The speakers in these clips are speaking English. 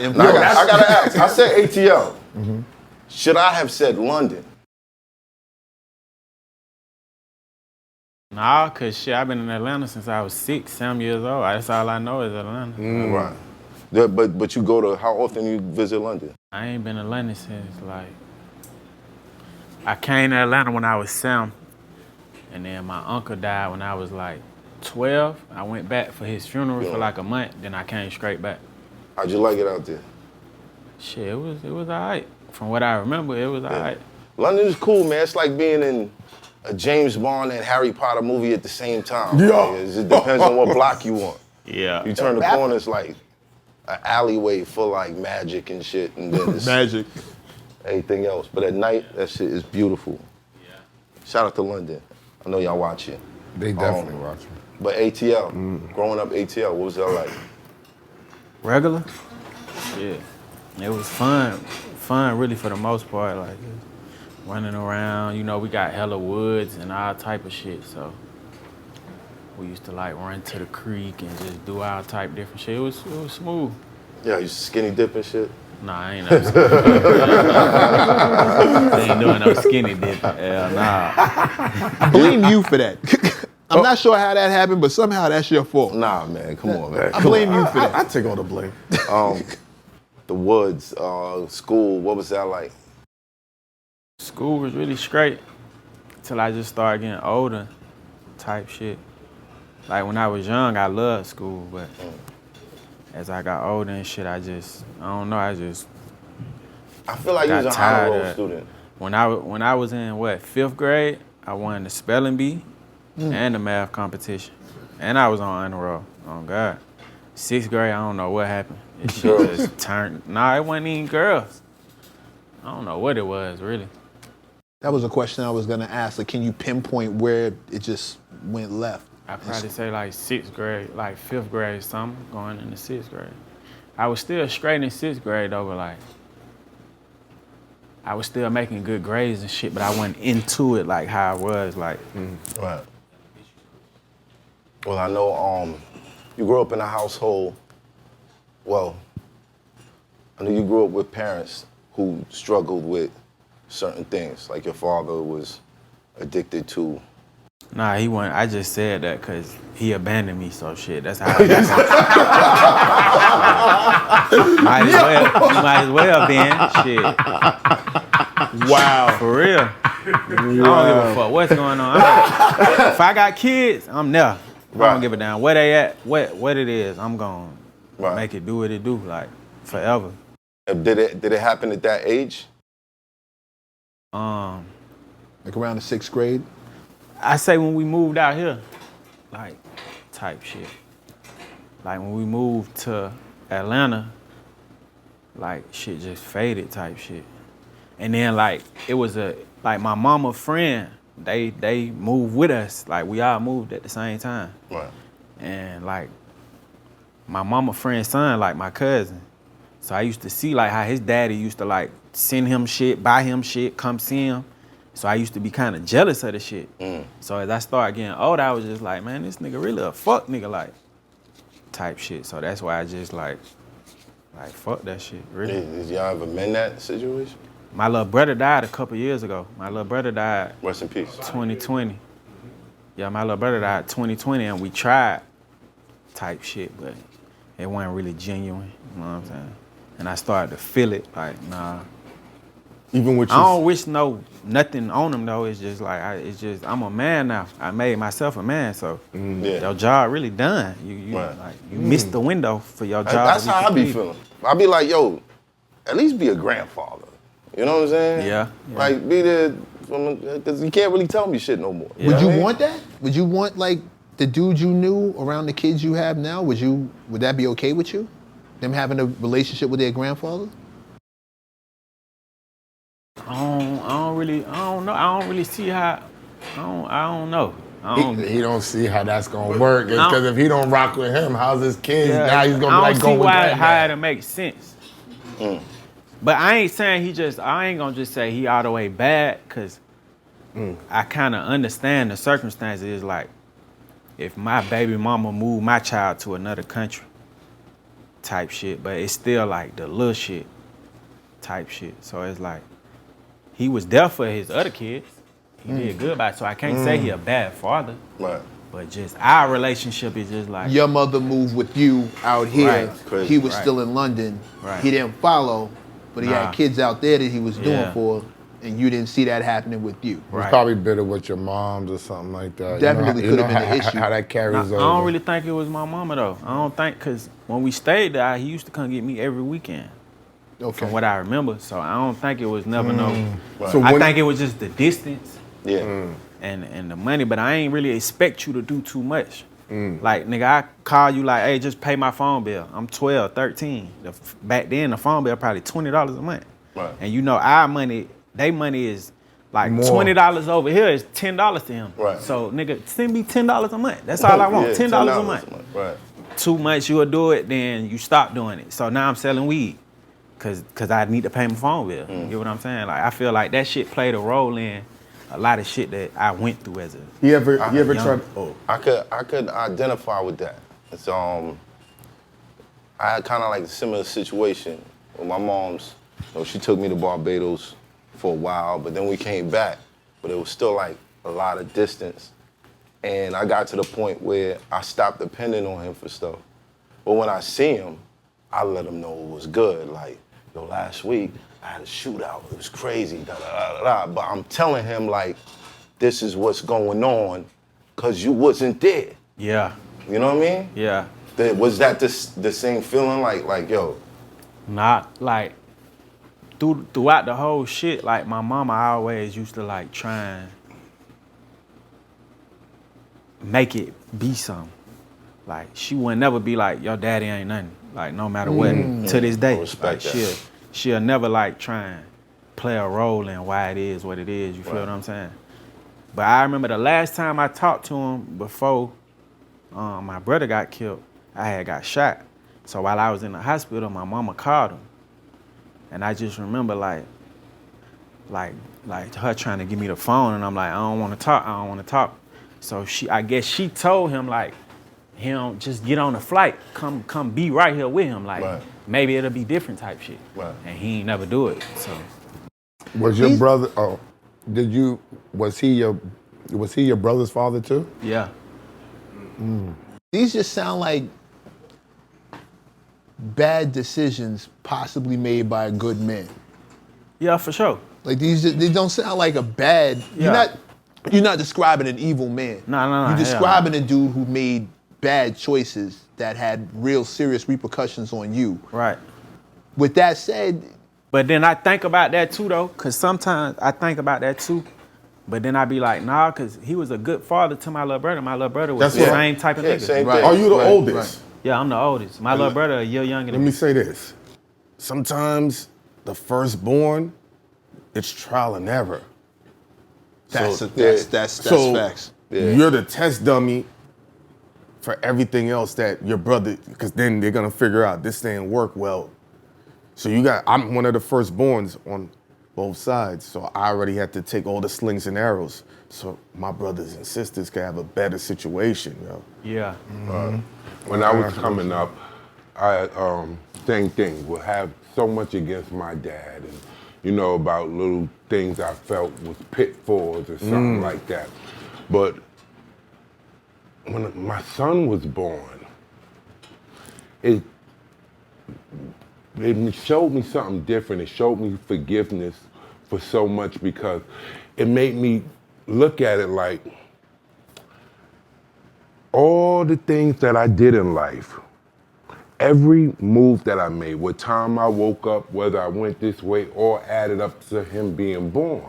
I gotta ask. I said ATL. Should I have said London? Nah, cause shit, I've been in Atlanta since I was 6, 7 years old. That's all I know is Atlanta. Right. But you go to, how often you visit London? I ain't been to London since like, I came to Atlanta when I was 7, and then my uncle died when I was like 12. I went back for his funeral for like a month, then I came straight back. How'd you like it out there? Shit, it was all right. From what I remember, it was all right. London is cool, man. It's like being in a James Bond and Harry Potter movie at the same time. Yeah. Like, it depends on what block you want. Yeah. You turn the corner, it's like an alleyway full of like magic and shit, and then it's Magic. everything else. But at night, that shit is beautiful. Yeah. Shout out to London. I know y'all watching. They definitely watching. But ATL, growing up ATL, what was that like? Regular? Yeah. It was fun. Fun really for the most part. Like running around, you know, we got hella woods and all type of shit, so we used to like run to the creek and just do all type different shit. It was smooth. Yeah, you skinny dip and shit? Nah, I ain't no skinny dip. They ain't doing no skinny dip. Hell nah. I blame you for that. I'm not sure how that happened, but somehow that's your fault. Nah, man, come on, man. I blame you for that. I take all the blame. The woods, school, what was that like? School was really straight till I just started getting older type shit. Like when I was young, I loved school, but as I got older and shit, I don't know, I feel like you was a honor roll student. When I was in, 5th grade, I won the spelling bee and the math competition. And I was on honor roll, oh God. 6th grade, I don't know what happened. It shit just turned, nah, it wasn't even girls. I don't know what it was, really. That was a question I was gonna ask. Like, can you pinpoint where it just went left? I'd probably say like 6th grade, like 5th grade, something, going into 6th grade. I was still straight in 6th grade though, but like, I was still making good grades and shit, but I wasn't into it like how I was, like. Right. Well, I know you grew up in a household, well, I know you grew up with parents who struggled with certain things, like your father was addicted to. Nah, he wasn't. I just said that because he abandoned me, so shit, that's how I got might as well then, shit. Wow. For real. I don't give a fuck what's going on. If I got kids, I'm there. I don't give a damn where they at, what it is, I'm gonna make it do what it do, like, forever. Did it happen at that age? Like around the 6th grade? I say when we moved out here, like, type shit. Like when we moved to Atlanta, like shit just faded type shit. And then like, it was like my mama friend, they moved with us. Like we all moved at the same time. Right. And like, my mama friend's son, like my cousin. So I used to see like how his daddy used to like send him shit, buy him shit, come see him. So I used to be kind of jealous of the shit. So as I started getting older, I was just like, man, this nigga really a fuck nigga, like, type shit. So that's why I just like fuck that shit, really. Did y'all ever mend that situation? My little brother died a couple years ago. My little brother died. Rest in peace. 2020. Yeah, my little brother died 2020 and we tried type shit, but it wasn't really genuine, you know what I'm saying? And I started to feel it, like, nah. Even with I don't wish nothing on him though. It's just like I'm a man now. I made myself a man, so your job really done. You missed the window for your job. That's how I be feeling. I be like, yo, at least be a grandfather. You know what I'm saying? Yeah. Like be there, because you can't really tell me shit no more. Yeah. Would you want that? Would you want like the dude you knew around the kids you have now? Would that be okay with you? Them having a relationship with their grandfather? I don't really see how. I don't know. He don't see how that's gonna work. It's because if he don't rock with him, how's his kids? Now he's gonna be like going with that. I don't see how it makes sense. But I ain't saying I ain't gonna just say he all the way bad, cause I kind of understand the circumstances. It's like, if my baby mama moved my child to another country, type shit, but it's still like the little shit type shit. So it's like, he was there for his other kids. He did good by it. So I can't say he a bad father. Right. But just our relationship is just like, Your mother moved with you out here. Right. Crazy. He was Right. still in London. Right. He didn't follow, but he Nah. had kids out there that he was doing Yeah. for, and you didn't see that happening with you. He was Right. probably bitter with your moms or something like that. Definitely you could know have been an issue. How that carries I over. don't really think it was my mama though. I don't think, cause when we stayed there, he used to come get me every weekend. Okay. From what I remember. So I don't think it was never no. Right. So I when- think it was just the distance Yeah. and the money, but I ain't really expect you to do too much. Like, nigga, I call you like, hey, just pay my phone bill. I'm 12, 13. Back then, the phone bill probably $20 a month. Right. And you know, our money, they money is like More. $20 over here is $10 to him. Right. So, nigga, send me $10 a month. That's all I want, Yeah, $10 a month. Right. Too much, you'll do it, then you stop doing it. So now I'm selling weed. Cause I need to pay my phone bill. You get what I'm saying? Like, I feel like that shit played a role in a lot of shit that I went through as a You ever young- tried? Oh, I could identify with that. It's I had kind of like a similar situation with my mom's. You know, she took me to Barbados for a while, but then we came back, but it was still like a lot of distance. And I got to the point where I stopped depending on him for stuff. But when I see him, I let him know it was good. Like, yo, last week I had a shootout. It was crazy. Da, da, da, da, da. But I'm telling him like, this is what's going on, cause you wasn't there. Yeah, You know what I mean? yeah. Was that the same feeling? Like yo, Not like throughout the whole shit, like my mama always used to like try and make it be something. Like she would never be like, your daddy ain't nothing. Like no matter what, to this day. I respect like, that. she'll never like try and play a role in why it is what it is. You feel Right. what I'm saying? But I remember the last time I talked to him before my brother got killed, I had got shot. So while I was in the hospital, my mama called him. And I just remember like her trying to give me the phone, and I'm like, I don't want to talk. So I guess she told him like, him just get on the flight, come be right here with him, like Right. maybe it'll be different type shit. Right. And he ain't never do it. So was your brother? Oh, was he your brother's father too? yeah, These just sound like bad decisions possibly made by a good man. yeah, for sure. Like they don't sound like a bad. Yeah. You're not describing an evil man. No, You're hell describing a dude who made bad choices that had real serious repercussions on you. Right. With that said, But then I think about that too though, cause sometimes I think about that too. But then I be like, nah, cause he was a good father to my little brother. My little brother was That's the what- same type of yeah, nigga. same Right. thing. Are you the Right, oldest? Yeah, I'm the oldest. My little brother a year younger Let than me me. say this. Sometimes the firstborn, it's trial and error. that's So- that's So facts. Yeah. you're the test dummy for everything else that your brother, because then they're gonna figure out this didn't work well. So I'm one of the firstborns on both sides, so I already had to take all the slings and arrows so my brothers and sisters could have a better situation, yo. Yeah. When I was coming up, I same thing. Would have so much against my dad, and you know about little things I felt was pitfalls or something like that. But when my son was born, it showed me something different. It showed me forgiveness for so much because it made me look at it like all the things that I did in life, every move that I made, what time I woke up, whether I went this way, all added up to him being born.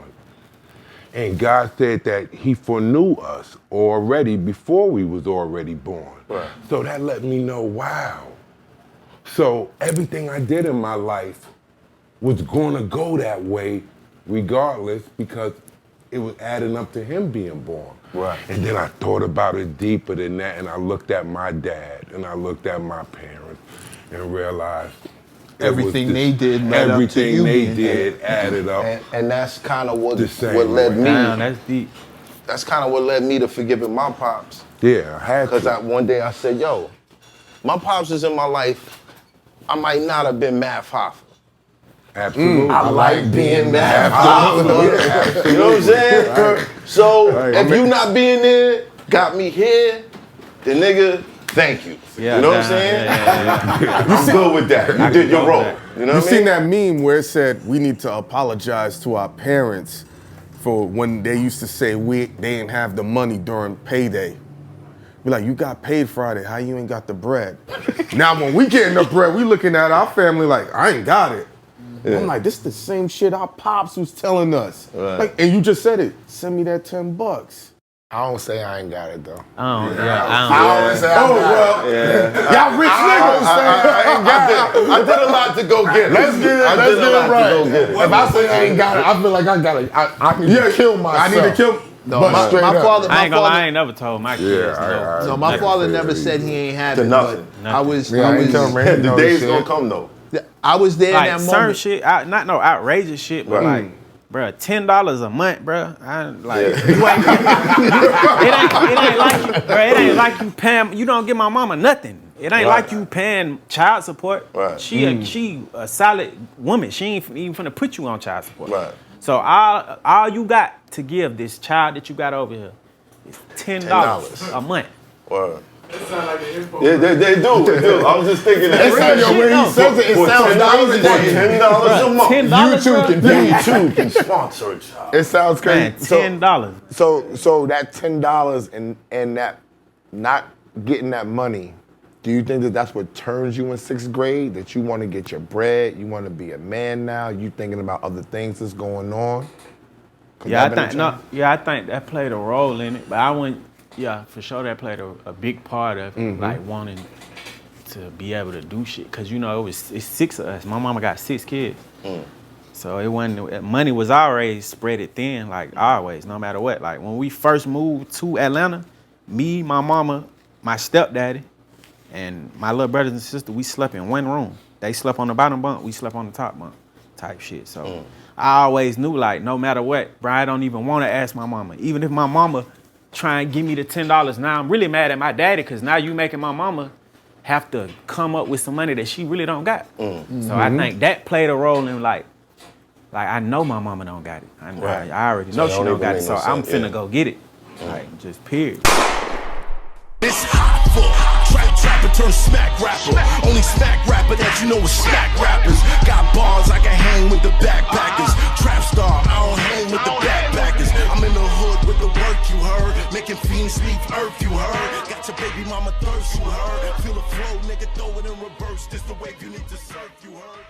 And God said that he foreknew us already before we was already born. Right. So that let me know, wow. So everything I did in my life was gonna go that way regardless because it was adding up to him being born. Right. And then I thought about it deeper than that, and I looked at my dad and I looked at my parents and realized it was Everything they did led up to everything you they being did added up. And that's kind of what The same led way. me. Damn, that's deep. That's kind of what led me to forgiving my pops. Yeah, I had Because to. one day I said, yo, my pops is in my life I might not have been Math Hoffa. Absolutely. I like being Math Hoffa. You know what I'm saying? Right. So if you not being there got me here, then nigga, thank you. Yeah, you know what I'm saying? Yeah. I'm good with that. You did your role. You know what I mean? seen that meme where it said we need to apologize to our parents for when they used to say they didn't have the money during payday. Be like, you got paid Friday, how you ain't got the bread? Now when we getting the bread, we looking at our family like, I ain't got it. Yeah. I'm like, this the same shit our pops was telling us. Right. Like, and you just said it, send me that $10. I don't say I ain't got it though. I don't I always say I got it. Y'all rich niggas. I ain't got it. I did a lot to go get it. Let's get it right. If I say I ain't got it, I feel like I got it. I need to kill myself. I need to kill. No, my father. I ain't never told my kids. No, my father never said he ain't have it. Nothing. I was. The day's gonna come though. I was there Like in that certain moment. shit, not no outrageous shit, but like, bruh, $10 a month, bruh. I like, you ain't, it ain't like you, bruh. It ain't like you paying. You don't give my mama nothing. It ain't like you paying child support. Right. She a solid woman. She ain't even finna put you on child support. Right. So all you got to give this child that you got over here is $10 a month. Word. Yeah, they do. I was just thinking that. When he says it sounds $10 a month. YouTube can sponsor a child. It sounds crazy. Man, $10. So that $10 and that not getting that money, do you think that that's what turns you in 6th grade? That you want to get your bread, you want to be a man now, you thinking about other things that's going on? Yeah, I think that played a role in it, but I wouldn't. Yeah, for sure that played a big part of it, like wanting to be able to do shit. Cause it's 6 of us. My mama got 6 kids. So it wasn't, money was always spread it thin, like always, no matter what. Like when we first moved to Atlanta, me, my mama, my stepdaddy, and my little brothers and sister, we slept in one room. They slept on the bottom bunk, we slept on the top bunk, type shit. So I always knew, like, no matter what, bro, I don't even want to ask my mama. Even if my mama try and give me the $10, now I'm really mad at my daddy, because now you making my mama have to come up with some money that she really don't got. So I think that played a role in, like I know my mama don't got it. I already know she don't got it, so I'm finna go get it. Like, just period. It's hot for trapper turn smack rapper. Only smack rapper that you know is smack rappers. Got bars, I can hang with the backpackers. Trap star, I don't hang with the backpackers. I'm in the hood with the work, you heard. Making fiends leave earth, you heard. Got your baby mama thirst, you heard. Feel the flow, nigga, throw it in reverse. This the wave you need to surf, you heard.